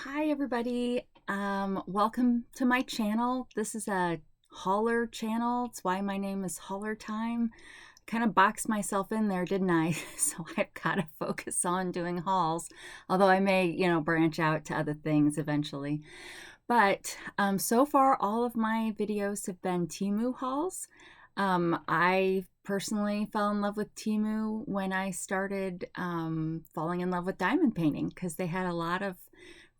Hi everybody, welcome to my channel. This is a hauler channel. It's why my name is Hauler Time. Kind of boxed myself in there, didn't I? So I've got to focus on doing hauls, although I may, branch out to other things eventually. But so far, all of my videos have been Temu hauls. I personally fell in love with Temu when I started falling in love with diamond painting because they had a lot of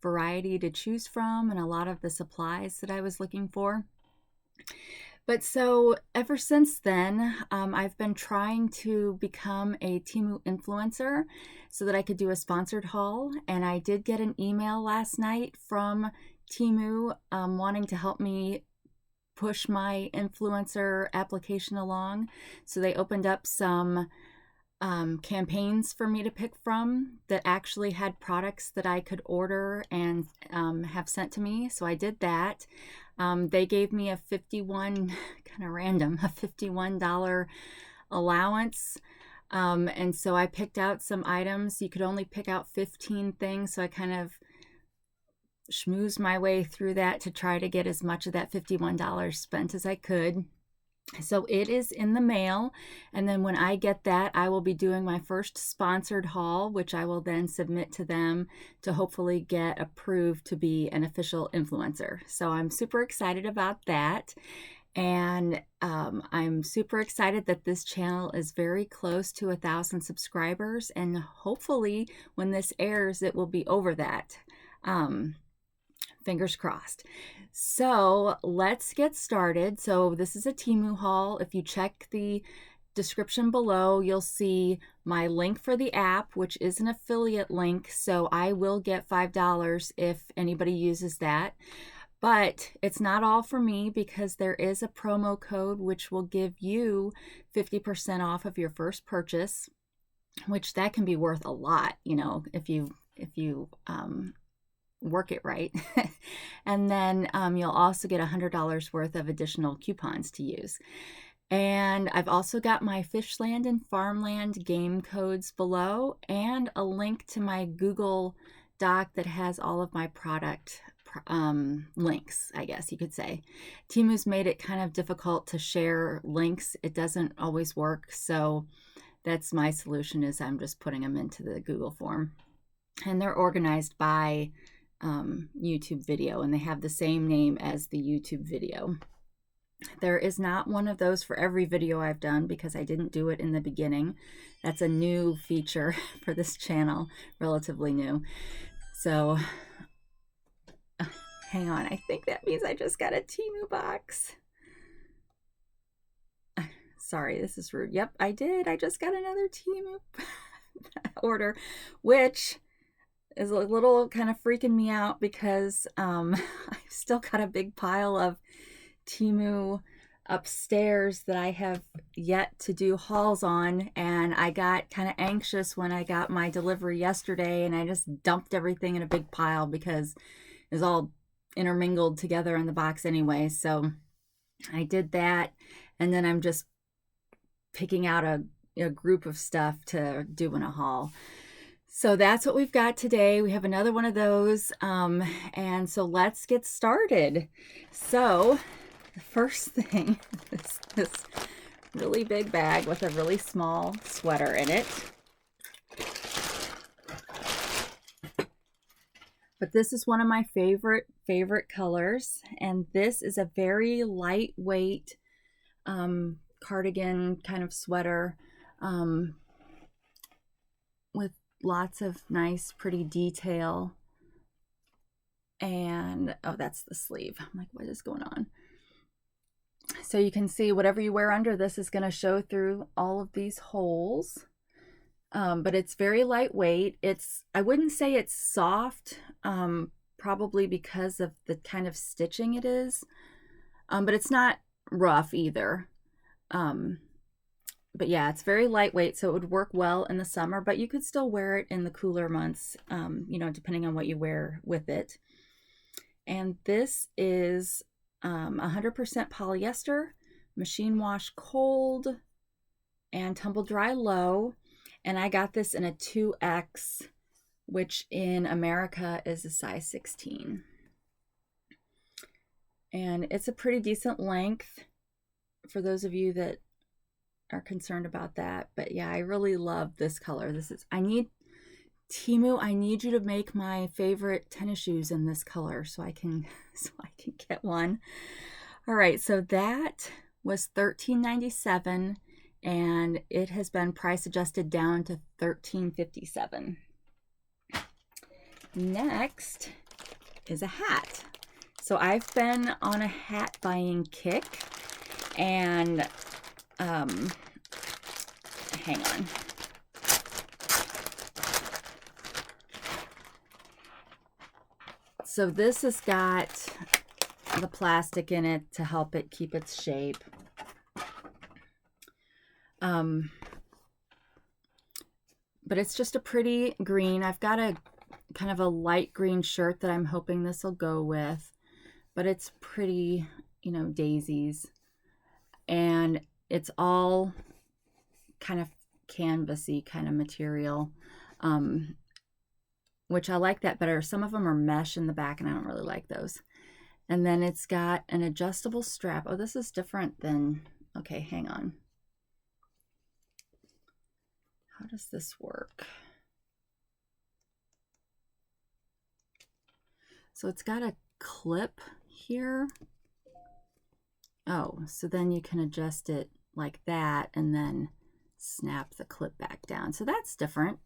variety to choose from and a lot of the supplies that I was looking for. But so ever since then, I've been trying to become a Temu influencer so that I could do a sponsored haul. And I did get an email last night from Temu wanting to help me push my influencer application along. So they opened up some campaigns for me to pick from that actually had products that I could order and have sent to me. So I did that. They gave me a kind of random, a $51 allowance. And so I picked out some items. You could only pick out 15 things. So I kind of schmoozed my way through that to try to get as much of that $51 spent as I could. So it is in the mail, and then when I get that, I will be doing my first sponsored haul, which I will then submit to them to hopefully get approved to be an official influencer. So I'm super excited about that, and I'm super excited that this channel is very close to 1,000 subscribers, and hopefully when this airs, it will be over that. Fingers crossed. So let's get started. So this is a Temu haul. If you check the description below, you'll see my link for the app, which is an affiliate link. So I will get $5 if anybody uses that. But it's not all for me because there is a promo code which will give you 50% off of your first purchase, which that can be worth a lot, if you work it right. And then you'll also get $100 worth of additional coupons to use. And I've also got my Fishland and Farmland game codes below and a link to my Google Doc that has all of my product links, I guess you could say. Temu's made it kind of difficult to share links. It doesn't always work. So that's my solution, is I'm just putting them into the Google form. And they're organized by YouTube video, and they have the same name as the YouTube video. There is not one of those for every video I've done because I didn't do it in the beginning. That's a new feature for this channel, relatively new. So hang on, I think that means I just got a Temu box. Sorry, this is rude. Yep, I did. I just got another Temu order, which is a little kind of freaking me out because I've still got a big pile of Temu upstairs that I have yet to do hauls on, and I got kind of anxious when I got my delivery yesterday, and I just dumped everything in a big pile because it was all intermingled together in the box anyway. So I did that, and then I'm just picking out a group of stuff to do in a haul. So that's what we've got today. We have another one of those. And so let's get started. So the first thing is this really big bag with a really small sweater in it. But this is one of my favorite colors. And this is a very lightweight cardigan kind of sweater with lots of nice, pretty detail. And, oh, that's the sleeve. I'm like, what is going on? So you can see whatever you wear under this is going to show through all of these holes. But it's very lightweight. I wouldn't say it's soft, probably because of the kind of stitching it is. But it's not rough either. But yeah, it's very lightweight, so it would work well in the summer, but you could still wear it in the cooler months, depending on what you wear with it. And this is 100% polyester, machine wash cold, and tumble dry low. And I got this in a 2X which in America is a size 16. And it's a pretty decent length for those of you that are concerned about that. But yeah, I really love this color. Temu, I need you to make my favorite tennis shoes in this color so I can get one. All right, so that was $13.97 and it has been price adjusted down to $13.57. Next is a hat. So I've been on a hat buying kick, and hang on. So this has got the plastic in it to help it keep its shape. But it's just a pretty green. I've got a kind of a light green shirt that I'm hoping this will go with, but it's pretty, you know, daisies. And it's all kind of canvasy kind of material, which I like that better. Some of them are mesh in the back and I don't really like those. And then it's got an adjustable strap. Oh, this is different than, okay, hang on. How does this work? So it's got a clip here. Oh, so then you can adjust it like that and then snap the clip back down. So that's different.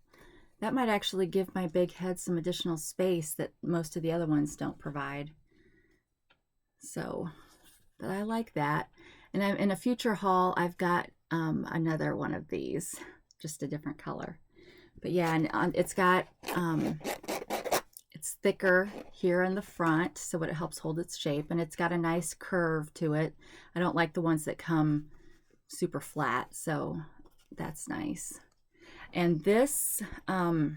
That might actually give my big head some additional space that most of the other ones don't provide. So, but I like that. And in a future haul, I've got another one of these, just a different color. But yeah, and it's got, it's thicker here in the front, so it helps hold its shape, and it's got a nice curve to it. I don't like the ones that come super flat, so that's nice. And this, I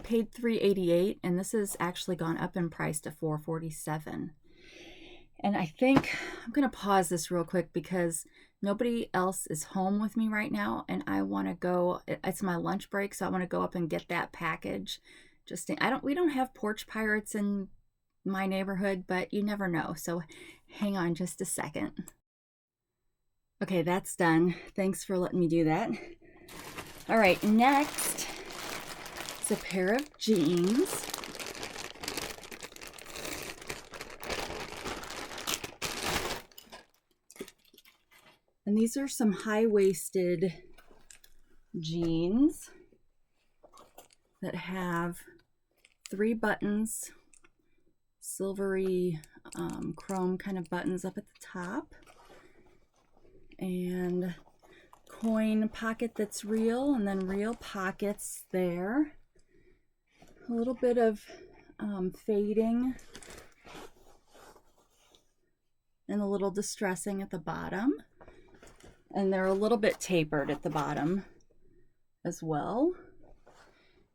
paid $3.88, and this has actually gone up in price to $4.47. And I think I'm going to pause this real quick because nobody else is home with me right now, and I want to go. It's my lunch break, so I want to go up and get that package. We don't have porch pirates in my neighborhood, but you never know. So hang on just a second. Okay, that's done. Thanks for letting me do that. All right, next is a pair of jeans. And these are some high-waisted jeans that have 3 buttons, silvery chrome kind of buttons up at the top, and coin pocket that's real, and then real pockets there. A little bit of fading and a little distressing at the bottom. And they're a little bit tapered at the bottom as well.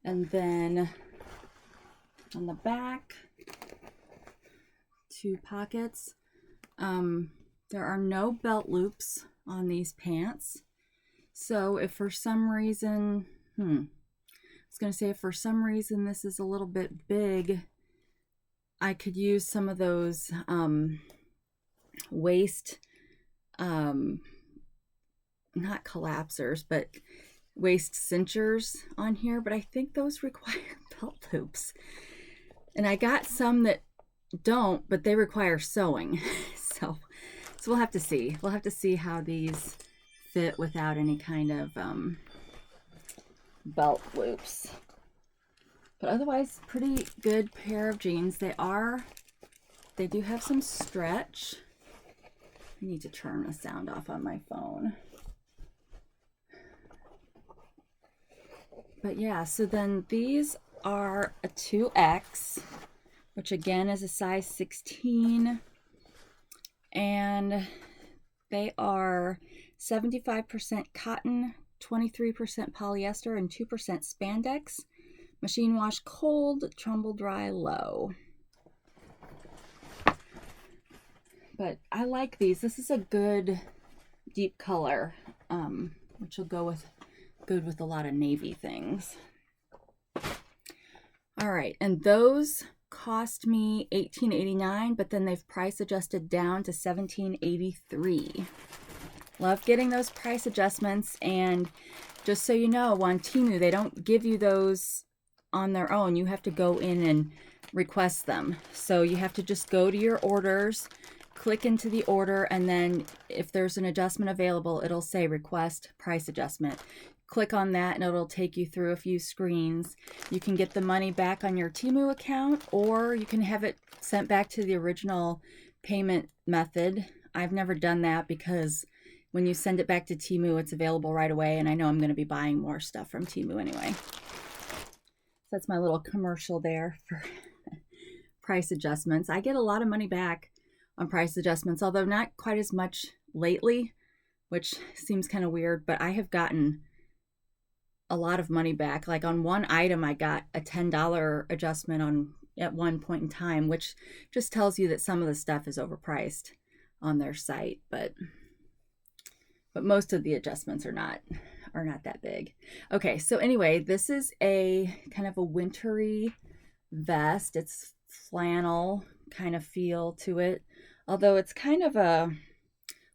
And then on the back, 2 pockets. There are no belt loops on these pants. So if for some reason, I was going to say if for some reason this is a little bit big, I could use some of those waist, not collapsers, but waist cinchers on here, but I think those require belt loops. And I got some that don't, but they require sewing. So we'll have to see. We'll have to see how these fit without any kind of belt loops. But otherwise, pretty good pair of jeans. They do have some stretch. I need to turn the sound off on my phone. But yeah, so then these are a 2X, which again is a size 16. And they are 75% cotton, 23% polyester, and 2% spandex. Machine wash cold, tumble dry low. But I like these. This is a good deep color, which will go good with a lot of navy things. All right, and those cost me $18.89, but then they've price adjusted down to $17.83. Love getting those price adjustments. And just so you know, on Temu, they don't give you those on their own. You have to go in and request them. So you have to just go to your orders, click into the order, and then if there's an adjustment available, it'll say request price adjustment. Click on that and it'll take you through a few screens. You can get the money back on your Temu account, or you can have it sent back to the original payment method. I've never done that because when you send it back to Temu, it's available right away, and I know I'm going to be buying more stuff from Temu anyway. So that's my little commercial there for price adjustments. I get a lot of money back on price adjustments, although not quite as much lately, which seems kind of weird, but I have gotten a lot of money back. Like on one item, I got a $10 adjustment at one point in time, which just tells you that some of the stuff is overpriced on their site, but most of the adjustments are not that big. Okay, so anyway, this is a kind of a wintry vest. It's flannel kind of feel to it, although it's kind of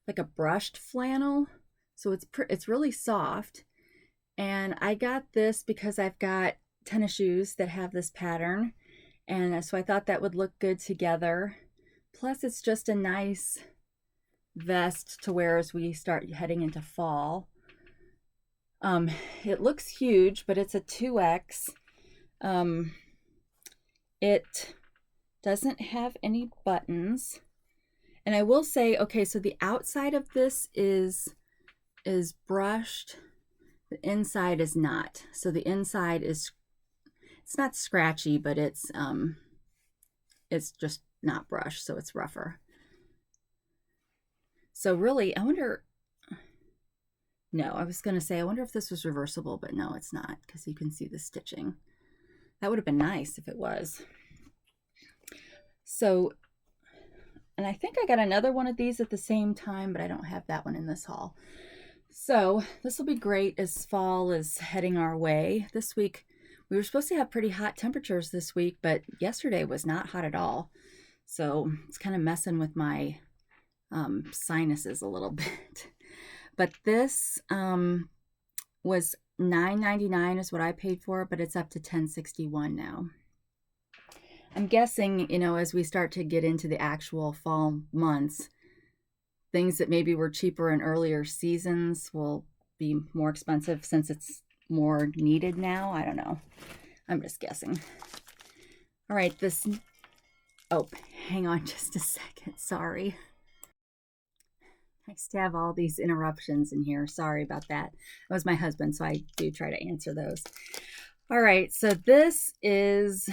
like a brushed flannel, so it's really soft. And I got this because I've got tennis shoes that have this pattern, and so I thought that would look good together. Plus, it's just a nice vest to wear as we start heading into fall. It looks huge, but it's a 2X. It doesn't have any buttons. And I will say, okay, so the outside of this is brushed. The inside is not. So the inside is, it's not scratchy, but it's just not brushed, so it's rougher. So really, I wonder, no, I was going to say, I wonder if this was reversible, but no, it's not, because you can see the stitching. That would have been nice if it was. So, and I think I got another one of these at the same time, but I don't have that one in this haul. So this will be great as fall is heading our way. This week, we were supposed to have pretty hot temperatures this week, but yesterday was not hot at all. So it's kind of messing with my sinuses a little bit. But this was $9.99 is what I paid for it, but it's up to $10.61 now. I'm guessing, you know, as we start to get into the actual fall months, things that maybe were cheaper in earlier seasons will be more expensive since it's more needed now. I don't know. I'm just guessing. All right, this, oh, hang on just a second. Sorry. Nice to have all these interruptions in here. Sorry about that. That was my husband, so I do try to answer those. All right, so this is,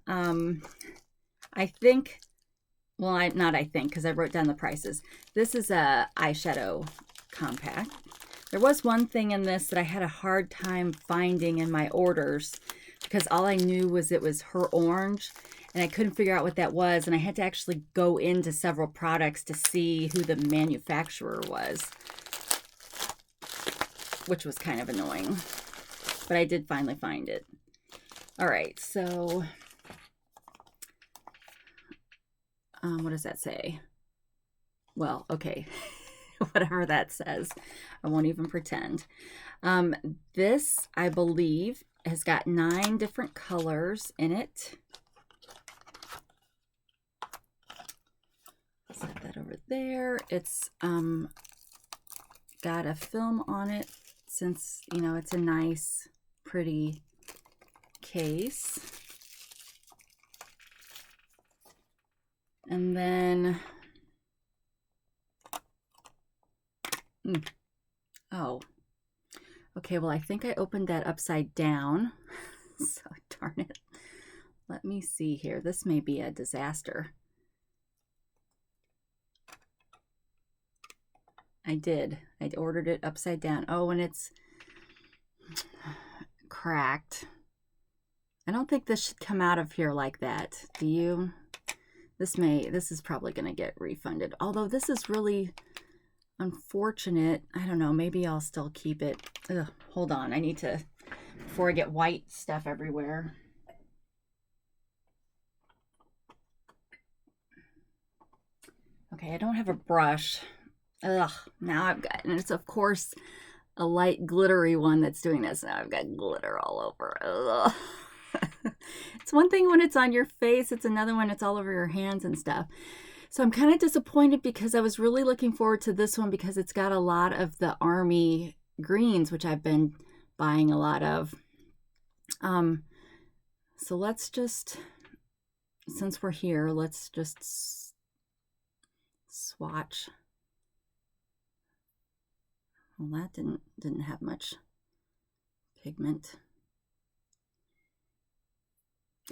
I think, well, not I think, because I wrote down the prices. This is a eyeshadow compact. There was one thing in this that I had a hard time finding in my orders because all I knew was it was her orange, and I couldn't figure out what that was, and I had to actually go into several products to see who the manufacturer was, which was kind of annoying, but I did finally find it. All right, so what does that say? Well, okay, whatever that says, I won't even pretend. This, I believe, has got 9 different colors in it. Set that over there. It's got a film on it since, you know, it's a nice, pretty case. And then, oh, okay, well, I think I opened that upside down. So darn it. Let me see here. This may be a disaster. I did. I ordered it upside down. Oh, and it's cracked. I don't think this should come out of here like that. Do you? This is probably going to get refunded. Although this is really unfortunate. I don't know. Maybe I'll still keep it. Ugh, hold on. I need to, before I get white stuff everywhere. Okay, I don't have a brush. Ugh, now I've got, and it's of course a light glittery one that's doing this. Now I've got glitter all over. Ugh. It's one thing when it's on your face, it's another when it's all over your hands and stuff. So I'm kind of disappointed because I was really looking forward to this one because it's got a lot of the army greens, which I've been buying a lot of. So let's just, since we're here, let's just swatch. Well, that didn't have much pigment.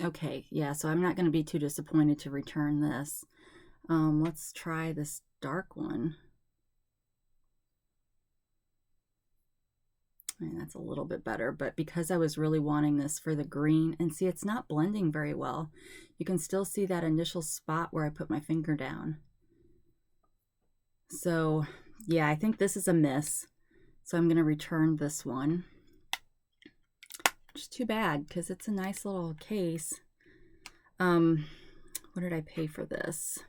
Okay, yeah, so I'm not going to be too disappointed to return this. Let's try this dark one. I mean, that's a little bit better, but because I was really wanting this for the green, and see, it's not blending very well. You can still see that initial spot where I put my finger down. So, yeah, I think this is a miss. So I'm going to return this one. Which is too bad because it's a nice little case. What did I pay for this?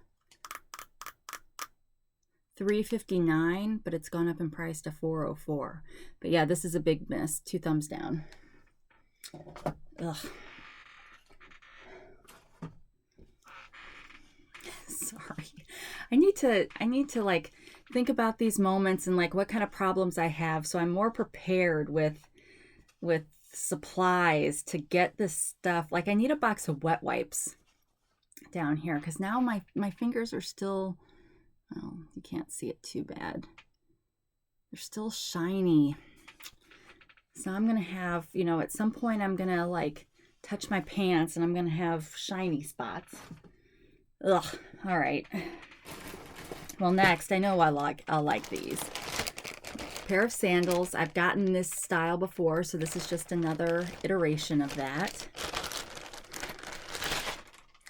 $3.59, but it's gone up in price to $4.04. But yeah, this is a big miss. 2 thumbs down. Ugh. Sorry. I need to like think about these moments and like what kind of problems I have, so I'm more prepared with supplies to get this stuff. Like I need a box of wet wipes down here because now my fingers are still, well, you can't see it too bad. They're still shiny. So I'm gonna have, you know, at some point I'm gonna like touch my pants and I'm gonna have shiny spots. Ugh. All right. Well, next, I know I'll like these. Pair of sandals. I've gotten this style before, so this is just another iteration of that.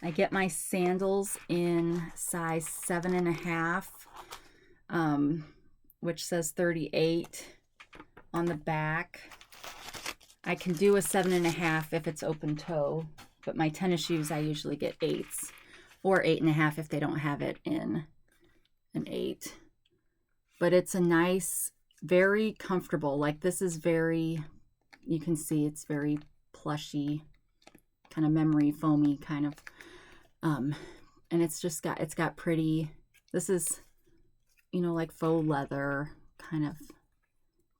I get my sandals in size 7.5, which says 38 on the back. I can do a 7.5 if it's open toe, but my tennis shoes I usually get 8s or 8.5 if they don't have it in an 8. But it's a nice, very comfortable. Like this is very, you can see it's very plushy, kind of memory foamy kind of, and it's got pretty, this is, you know, like faux leather kind of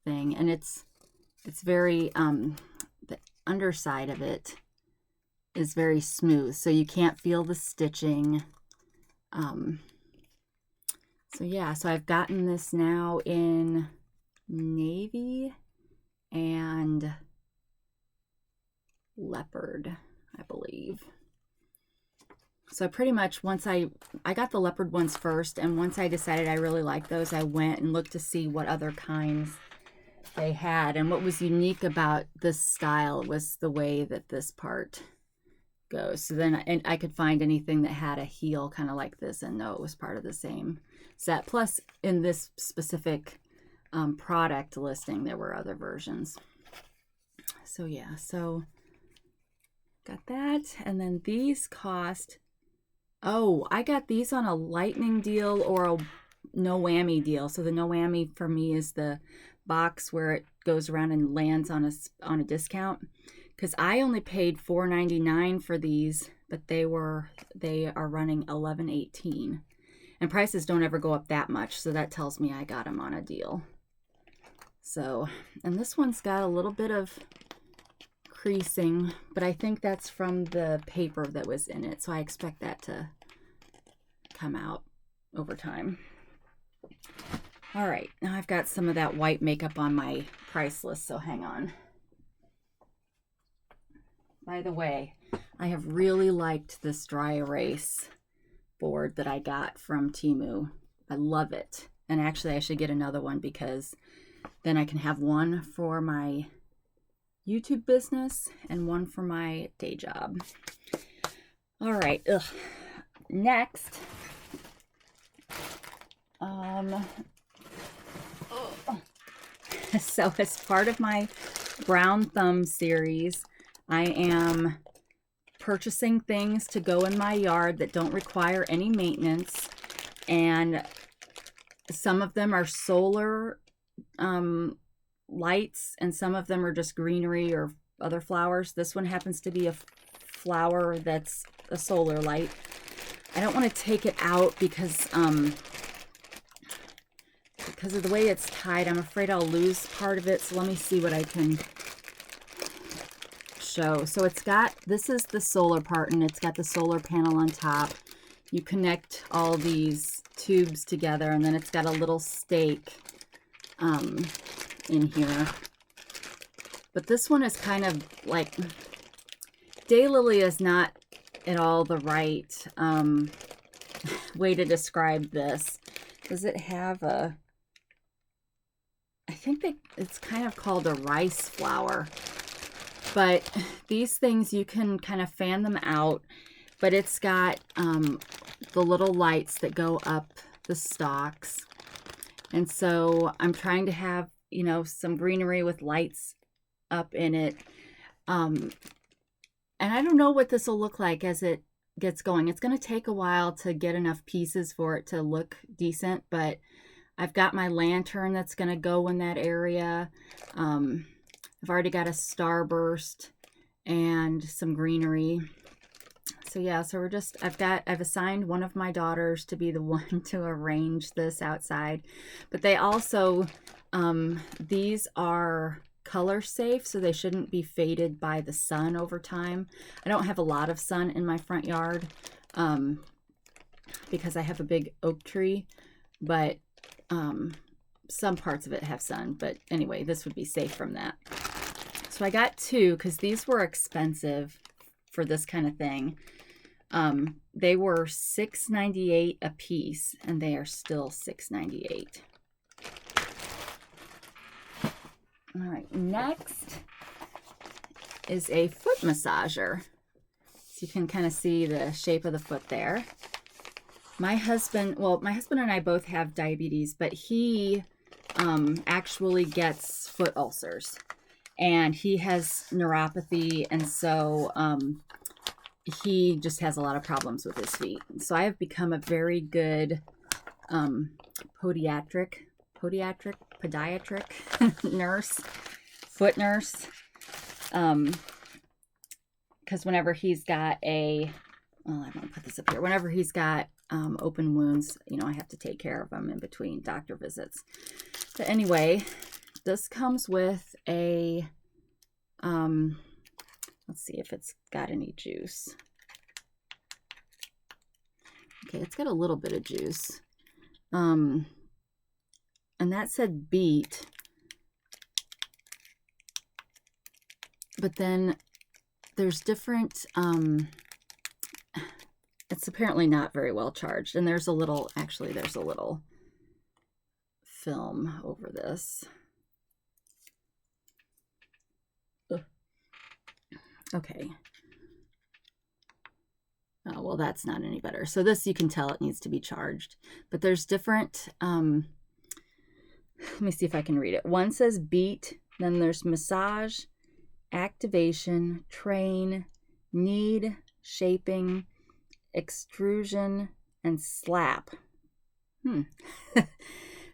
thing. And it's very, the underside of it is very smooth, so you can't feel the stitching. So yeah, so I've gotten this now in navy and leopard, I believe. So pretty much once I got the leopard ones first, and once I decided I really liked those, I went and looked to see what other kinds they had. And what was unique about this style was the way that this part goes. So then I could find anything that had a heel kind of like this and know it was part of the same set. Plus, in this specific product listing, there were other versions. So yeah, so got that. And then these cost, oh, I got these on a lightning deal or a no whammy deal. So the no whammy for me is the box where it goes around and lands on a discount. Because I only paid $4.99 for these, but they are running $11.18. And prices don't ever go up that much, so that tells me I got them on a deal. So, and this one's got a little bit of creasing, but I think that's from the paper that was in it, so I expect that to come out over time. All right, now I've got some of that white makeup on my price list, so hang on. By the way, I have really liked this dry erase board that I got from Temu. I love it. And actually, I should get another one because then I can have one for my YouTube business and one for my day job. All right. Ugh. Next. So as part of my Brown Thumb series, I am purchasing things to go in my yard that don't require any maintenance. And some of them are solar lights, and some of them are just greenery or other flowers. This one happens to be a flower that's a solar light. I don't want to take it out because of the way it's tied. I'm afraid I'll lose part of it. So let me see what I can show. So it's got, this is the solar part, and it's got the solar panel on top. You connect all these tubes together, and then it's got a little stake in here. But this one is kind of like, daylily is not at all the right way to describe this. Does it have a, I think it's kind of called a rice flower. But these things, you can kind of fan them out, but it's got the little lights that go up the stalks. And so I'm trying to have, you know, some greenery with lights up in it. And I don't know what this will look like as it gets going. It's going to take a while to get enough pieces for it to look decent, but I've got my lantern that's going to go in that area. I've already got a starburst and some greenery. So yeah, so I've assigned one of my daughters to be the one to arrange this outside. But they also, these are color safe, so they shouldn't be faded by the sun over time. I don't have a lot of sun in my front yard because I have a big oak tree, but some parts of it have sun. But anyway, this would be safe from that. So I got two because these were expensive for this kind of thing. They were $6.98 a piece, and they are still $6.98. All right, next is a foot massager. So you can kind of see the shape of the foot there. My husband and I both have diabetes, but he actually gets foot ulcers. And he has neuropathy, and so he just has a lot of problems with his feet. So I have become a very good podiatric nurse, foot nurse. Because whenever he's got I want to put this up here. Whenever he's got open wounds, you know, I have to take care of them in between doctor visits. But anyway, this comes with a, let's see if it's got any juice. Okay, it's got a little bit of juice. And that said beet. But then there's different, it's apparently not very well charged. And there's a little film over this. Okay. Oh, well, that's not any better. So this, you can tell it needs to be charged. But there's different, let me see if I can read it. One says beat, then there's massage, activation, train, knead, shaping, extrusion, and slap.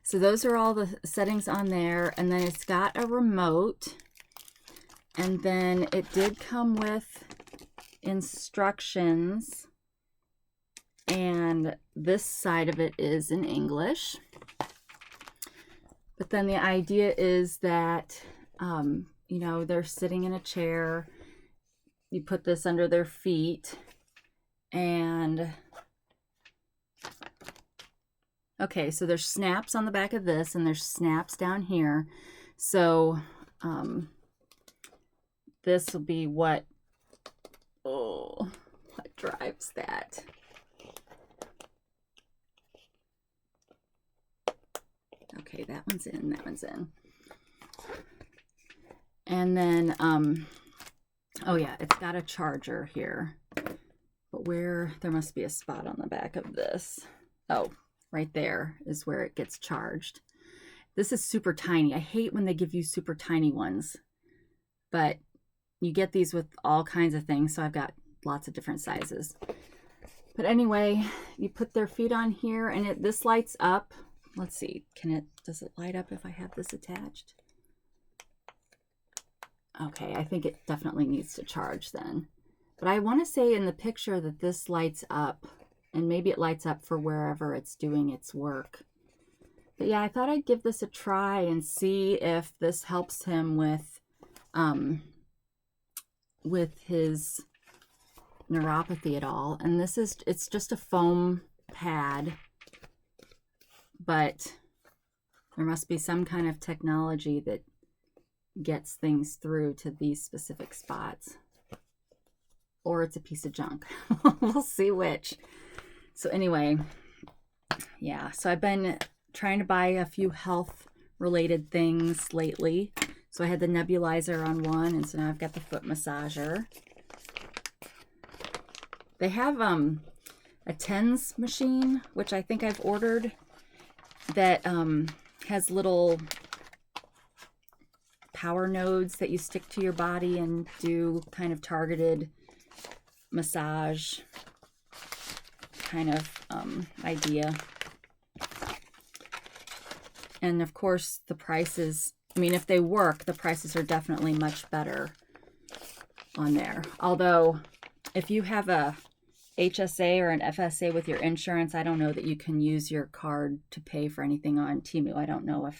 So those are all the settings on there. And then it's got a remote. And then it did come with instructions, and this side of it is in English. But then the idea is that, you know, they're sitting in a chair. You put this under their feet, and okay, so there's snaps on the back of this, and there's snaps down here. So, this will be what drives that. Okay, that one's in, that one's in. And then, oh yeah, it's got a charger here. But where, there must be a spot on the back of this. Oh, right there is where it gets charged. This is super tiny. I hate when they give you super tiny ones. But you get these with all kinds of things, so I've got lots of different sizes. But anyway, you put their feet on here and this lights up. Let's see, does it light up if I have this attached? Okay, I think it definitely needs to charge then. But I want to say in the picture that this lights up, and maybe it lights up for wherever it's doing its work. But yeah, I thought I'd give this a try and see if this helps him with his neuropathy at all. And it's just a foam pad, but there must be some kind of technology that gets things through to these specific spots. Or it's a piece of junk. We'll see which. So anyway, yeah, so I've been trying to buy a few health related things lately. So I had the nebulizer on one, and so now I've got the foot massager. They have a TENS machine, which I think I've ordered, that has little power nodes that you stick to your body and do kind of targeted massage kind of idea. And of course the prices, I mean, if they work, the prices are definitely much better on there. Although if you have a HSA or an FSA with your insurance, I don't know that you can use your card to pay for anything on Temu. I don't know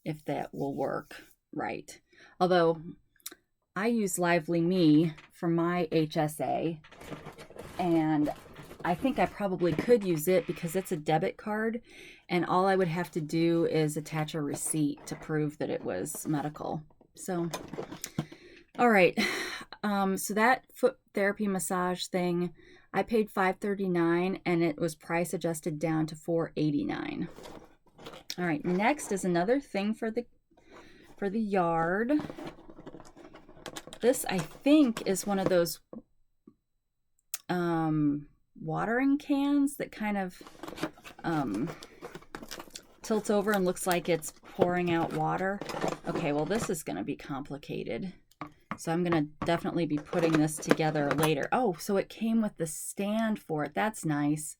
if that will work right. Although I use Lively Me for my HSA, and I think I probably could use it because it's a debit card, and all I would have to do is attach a receipt to prove that it was medical. So, all right. So that foot therapy massage thing, I paid $5.39, and it was price adjusted down to $4.89. All right. Next is another thing for the yard. This, I think, is one of those watering cans that kind of tilts over and looks like it's pouring out water. Okay, well, this is going to be complicated. So I'm going to definitely be putting this together later. Oh, so it came with the stand for it. That's nice.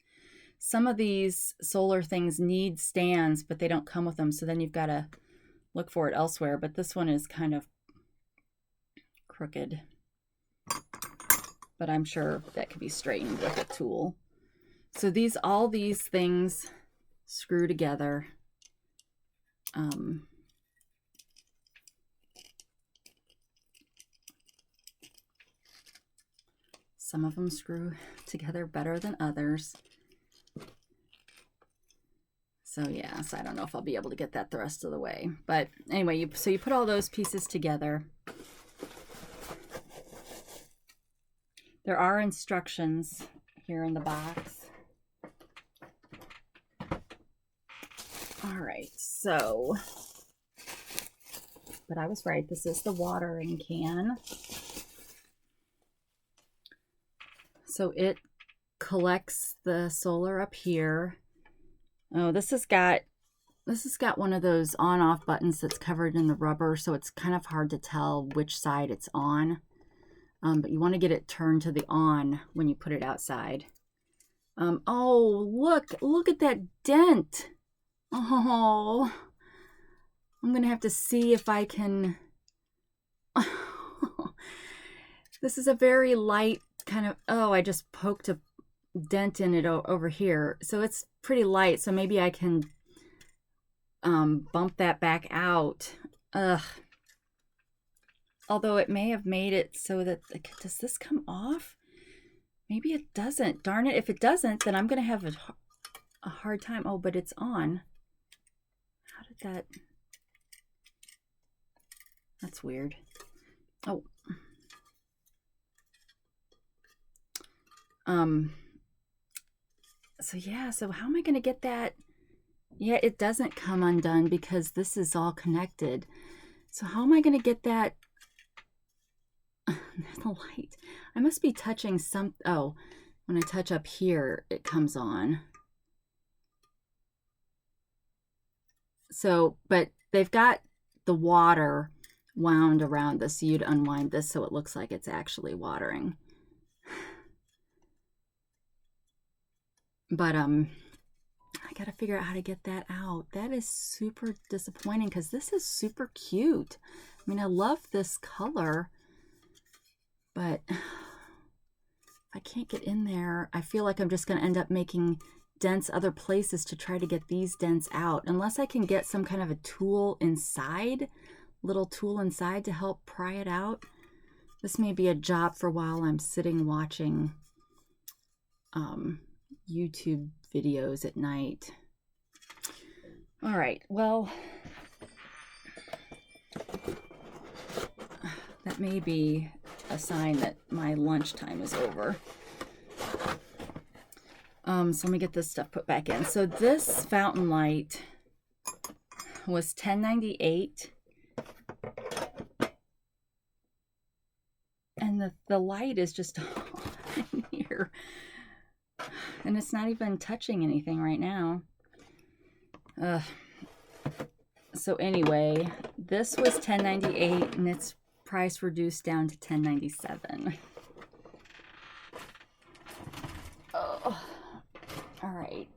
Some of these solar things need stands, but they don't come with them. So then you've got to look for it elsewhere. But this one is kind of crooked. But I'm sure that could be straightened with a tool. So all these things screw together. Some of them screw together better than others. So yeah, so I don't know if I'll be able to get that the rest of the way. But anyway, so you put all those pieces together. There are instructions here in the box. All right, so, but I was right. This is the watering can. So it collects the solar up here. Oh, this has got one of those on-off buttons that's covered in the rubber, so it's kind of hard to tell which side it's on. But you want to get it turned to the on when you put it outside. Oh, look at that dent. Oh, I'm going to have to see if I can. This is a very light kind of, oh, I just poked a dent in it over here. So it's pretty light. So maybe I can bump that back out. Ugh. Although it may have made it so that, does this come off? Maybe it doesn't. Darn it. If it doesn't, then I'm going to have a hard time. Oh, but it's on. How did that? That's weird. Oh. So yeah, so how am I going to get that? Yeah, it doesn't come undone because this is all connected. So how am I going to get that? There's the light. I must be touching some. Oh, when I touch up here, it comes on. So, but they've got the water wound around this. So you'd unwind this so it looks like it's actually watering. But I gotta figure out how to get that out. That is super disappointing because this is super cute. I mean, I love this color, but if I can't get in there, I feel like I'm just gonna end up making dents other places to try to get these dents out. Unless I can get some kind of a tool inside, little tool inside to help pry it out. This may be a job for while I'm sitting watching YouTube videos at night. All right, well, that may be a sign that my lunchtime is over. So let me get this stuff put back in. So this fountain light was $10.98. And the light is just in here. And it's not even touching anything right now. So anyway, this was $10.98 and its price reduced down to $10.97. Oh, all right.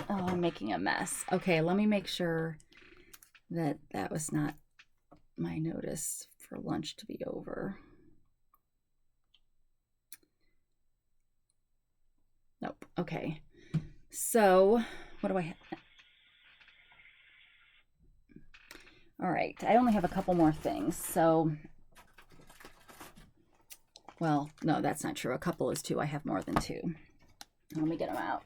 Oh, I'm making a mess. Okay, let me make sure that that was not my notice for lunch to be over. Nope. Okay. So what do I have? All right. I only have a couple more things. So, well, no, that's not true. A couple is two. I have more than two. Let me get them out.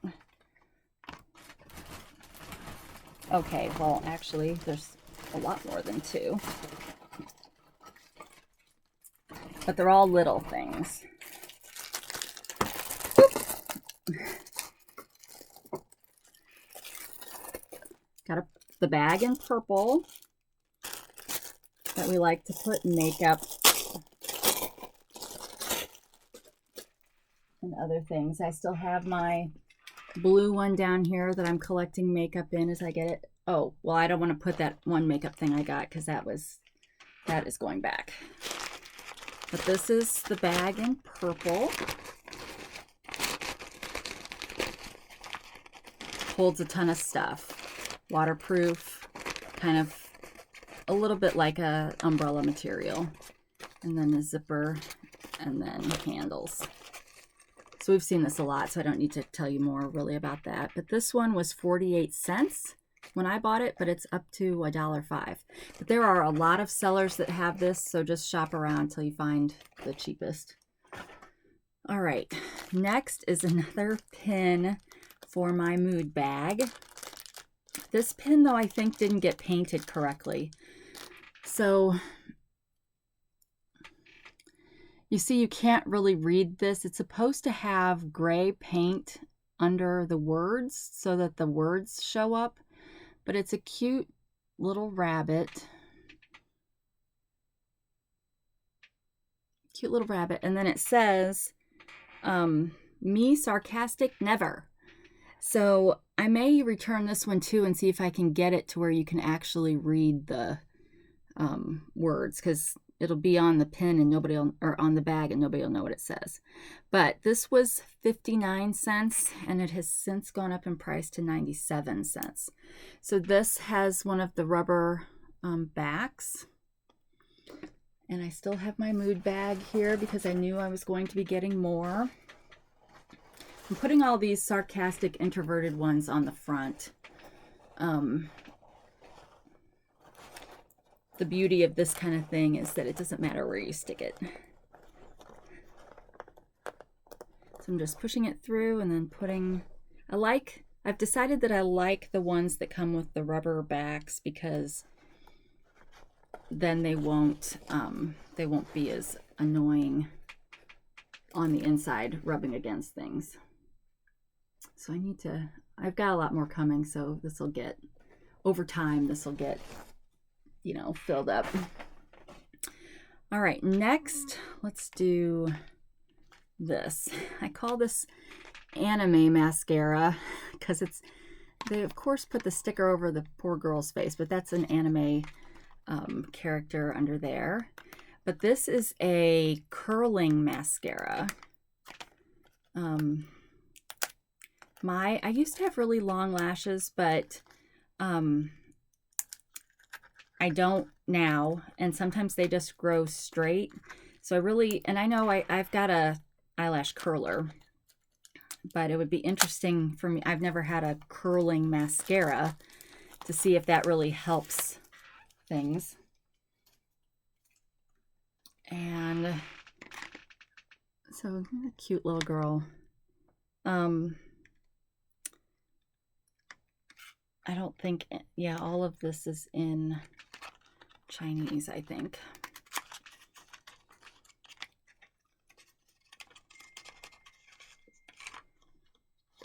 Okay. Well, actually, there's a lot more than two. But they're all little things. Got the bag in purple that we like to put makeup and other things. I still have my blue one down here that I'm collecting makeup in as I get it. Oh, well, I don't want to put that one makeup thing I got because that is going back. But this is the bag in purple. Holds a ton of stuff. Waterproof, kind of a little bit like a umbrella material. And then a zipper, and then handles. So we've seen this a lot, so I don't need to tell you more really about that. But this one was 48 cents when I bought it, but it's up to $1.05. But there are a lot of sellers that have this, so just shop around until you find the cheapest. All right, next is another pin for my mood bag. This pin, though, I think didn't get painted correctly. So you see, you can't really read this. It's supposed to have gray paint under the words so that the words show up, but it's a cute little rabbit. Cute little rabbit. And then it says, me sarcastic never. So I may return this one too and see if I can get it to where you can actually read the words, because it'll be on the pin and nobody will, or on the bag, and nobody will know what it says. But this was 59 cents and it has since gone up in price to 97 cents. So this has one of the rubber backs. And I still have my mood bag here because I knew I was going to be getting more. I'm putting all these sarcastic introverted ones on the front. The beauty of this kind of thing is that it doesn't matter where you stick it. So I'm just pushing it through and then putting, I've decided that I like the ones that come with the rubber backs because then they won't be as annoying on the inside rubbing against things. So I've got a lot more coming, so this will get, over time, this will get, filled up. All right, next, let's do this. I call this anime mascara because they of course put the sticker over the poor girl's face, but that's an anime character under there. But this is a curling mascara. I used to have really long lashes, but I don't now, and sometimes they just grow straight. So I really, and I know I've got a eyelash curler, but it would be interesting for me. I've never had a curling mascara to see if that really helps things. And so cute little girl. I don't think, yeah, all of this is in Chinese, I think.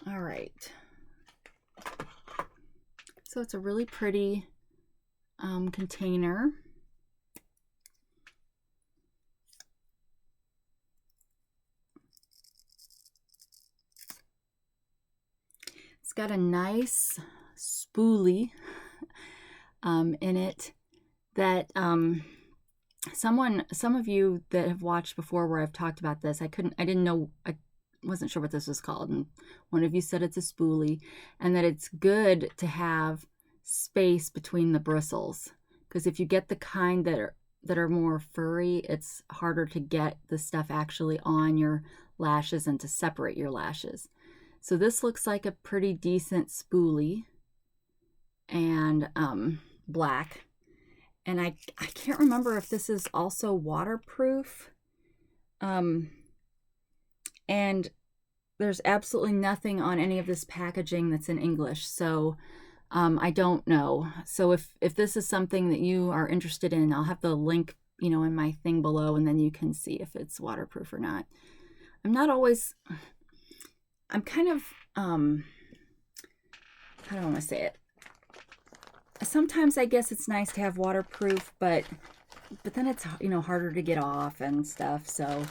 All right. So it's a really pretty container. It's got a nice spoolie in it that some of you that have watched before where I've talked about this, I didn't know, I wasn't sure what this was called, and one of you said it's a spoolie, and that it's good to have space between the bristles, because if you get the kind that are more furry, it's harder to get the stuff actually on your lashes and to separate your lashes. So this looks like a pretty decent spoolie, and black. And I can't remember if this is also waterproof. And there's absolutely nothing on any of this packaging that's in English, so I don't know. So if this is something that you are interested in, I'll have the link, you know, in my thing below, and then you can see if it's waterproof or not. I'm kind of, how do I want to say it? Sometimes I guess it's nice to have waterproof, but then it's, you know, harder to get off and stuff. So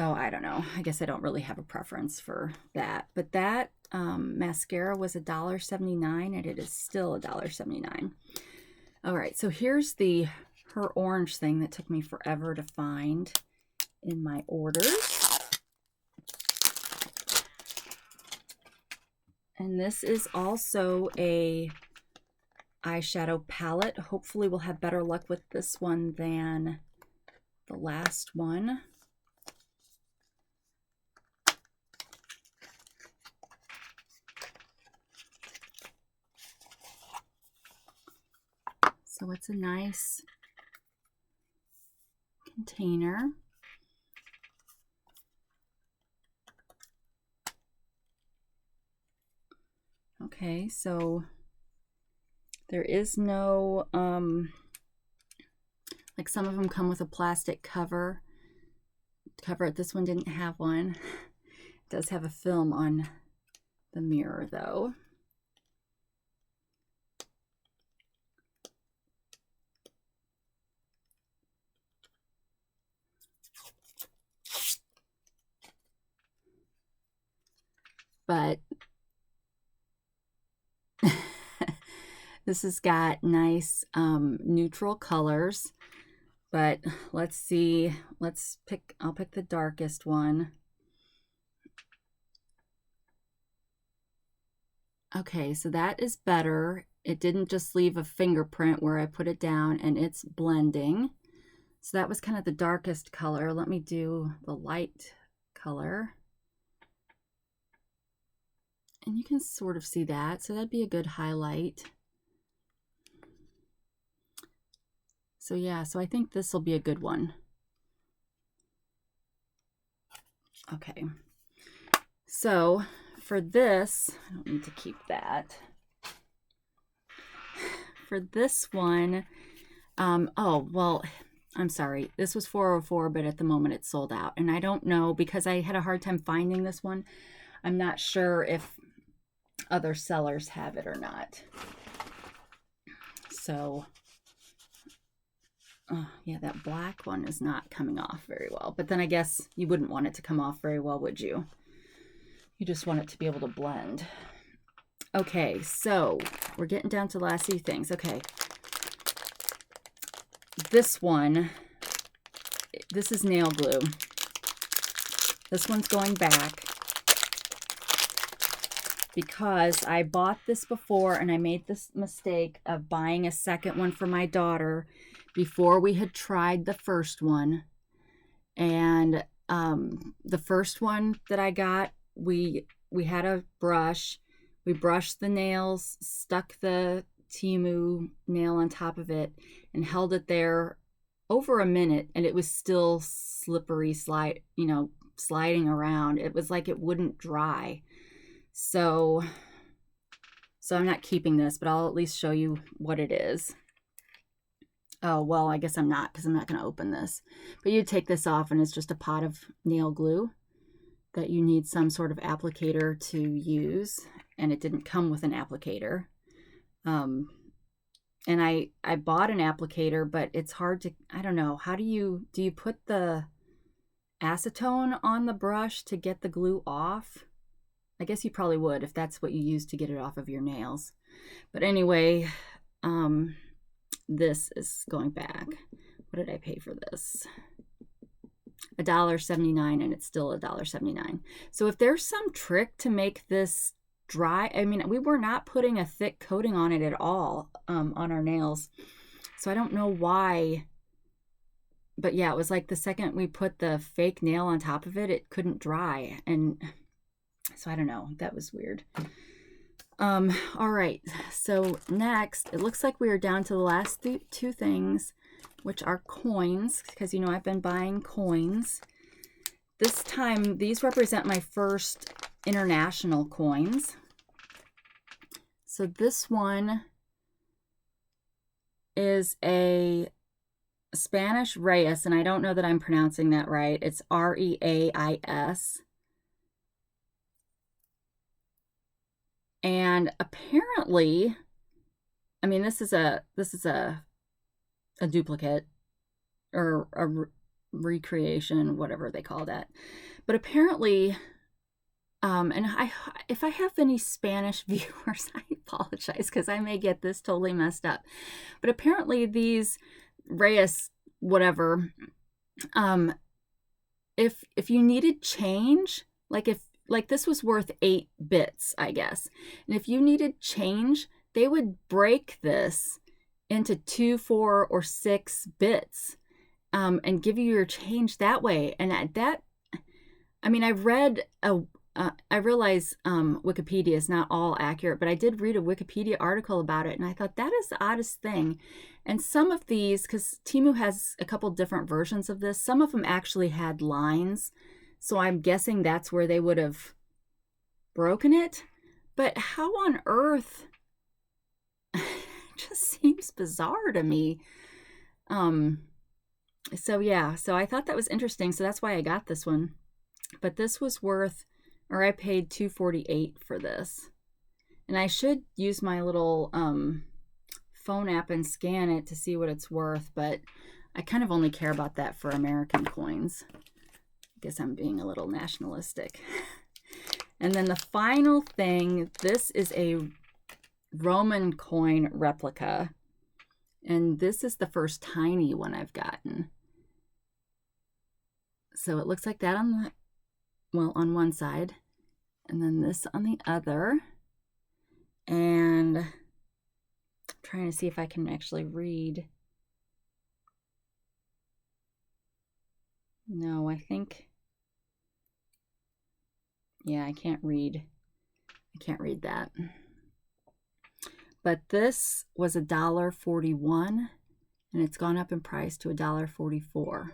I don't know. I guess I don't really have a preference for that. But that mascara was $1.79, and it is still $1.79. All right, so here's her orange thing that took me forever to find in my orders. And this is also a eyeshadow palette. Hopefully we'll have better luck with this one than the last one. So it's a nice container. Okay, so there is no, like some of them come with a plastic cover. This one didn't have one. It does have a film on the mirror though. But this has got nice neutral colors, but let's see, I'll pick the darkest one. Okay, so that is better. It didn't just leave a fingerprint where I put it down, and it's blending. So that was kind of the darkest color. Let me do the light color. And you can sort of see that, so that'd be a good highlight. So yeah, so I think this will be a good one. Okay, so for this, I don't need to keep that. For this one, oh, well, I'm sorry. This was $4.04, but at the moment it's sold out. And I don't know, because I had a hard time finding this one. I'm not sure if other sellers have it or not. So, yeah, that black one is not coming off very well. But then I guess you wouldn't want it to come off very well, would you? You just want it to be able to blend. Okay, so we're getting down to the last few things. Okay. This one, this is nail glue. This one's going back. because I bought this before and I made this mistake of buying a second one for my daughter before we had tried the first one. And the first one that I got, we had a brush. We brushed the nails, stuck the Temu nail on top of it, and held it there over a minute, and it was still slippery, sliding around. It was like it wouldn't dry. So I'm not keeping this, but I'll at least show you what it is. Oh, well, I guess I'm not, because I'm not going to open this. But you take this off, and it's just a pot of nail glue that you need some sort of applicator to use. And it didn't come with an applicator. And I bought an applicator, but it's hard to, I don't know, how do you put the acetone on the brush to get the glue off? I guess you probably would if that's what you use to get it off of your nails. But anyway, this is going back. What did I pay for this? $1.79, and it's still $1.79. So if there's some trick to make this dry, I mean, we were not putting a thick coating on it at all on our nails. So I don't know why. But yeah, it was like the second we put the fake nail on top of it, it couldn't dry. And so I don't know. That was weird. All right. So next, it looks like we are down to the last two things, which are coins, because you know I've been buying coins. This time, these represent my first international coins. So this one is a Spanish Reis, and I don't know that I'm pronouncing that right. It's R-E-A-I-S. And apparently, I mean, this is a duplicate or a recreation, whatever they call that. But apparently, and if I have any Spanish viewers, I apologize, because I may get this totally messed up. But apparently these Reyes, whatever, if you needed change, like this was worth 8 bits, I guess. And if you needed change, they would break this into 2, 4, or 6 bits and give you your change that way. And I mean, I realize Wikipedia is not all accurate, but I did read a Wikipedia article about it, and I thought that is the oddest thing. And some of these, because Temu has a couple different versions of this, some of them actually had lines. So I'm guessing that's where they would have broken it. But how on earth? It just seems bizarre to me. So yeah, so I thought that was interesting. So that's why I got this one. But this was worth, or I paid $2.48 for this. And I should use my little phone app and scan it to see what it's worth. But I kind of only care about that for American coins. I guess I'm being a little nationalistic. And then the final thing, this is a Roman coin replica. And this is the first tiny one I've gotten. So it looks like that on one side, and then this on the other. And I'm trying to see if I can actually read. No, I think, yeah, I can't read that. But this was $1.41, and it's gone up in price to $1.44.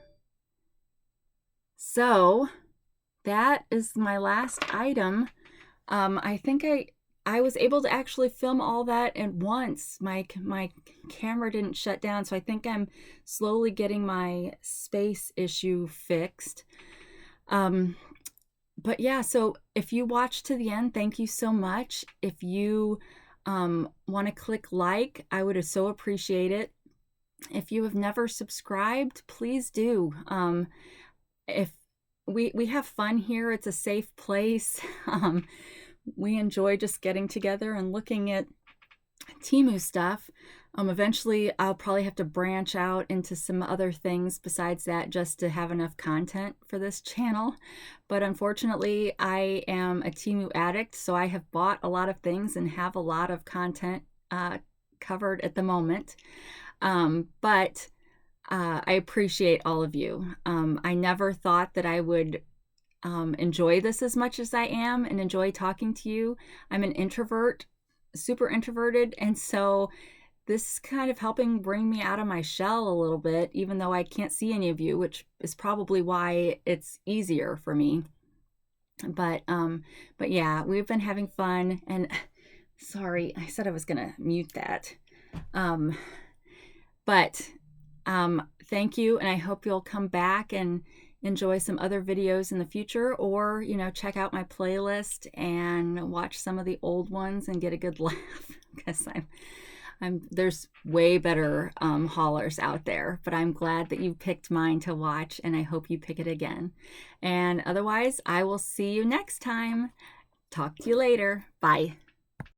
So that is my last item. I think I was able to actually film all that at once. My camera didn't shut down, so I think I'm slowly getting my space issue fixed. But yeah, so if you watched to the end, thank you so much. If you want to click like, I would so appreciate it. If you have never subscribed, please do. If we have fun here, it's a safe place. We enjoy just getting together and looking at Temu stuff. Eventually I'll probably have to branch out into some other things besides that just to have enough content for this channel. But unfortunately, I am a Temu addict, so I have bought a lot of things and have a lot of content covered at the moment. But I appreciate all of you. I never thought that I would enjoy this as much as I am and enjoy talking to you. I'm an introvert, super introverted, and so this is kind of helping bring me out of my shell a little bit, even though I can't see any of you, which is probably why it's easier for me. But yeah, we've been having fun, and sorry, I said I was gonna mute that. But thank you, and I hope you'll come back and enjoy some other videos in the future, or, you know, check out my playlist and watch some of the old ones and get a good laugh, because there's way better haulers out there, but I'm glad that you picked mine to watch, and I hope you pick it again. And otherwise, I will see you next time. Talk to you later. Bye.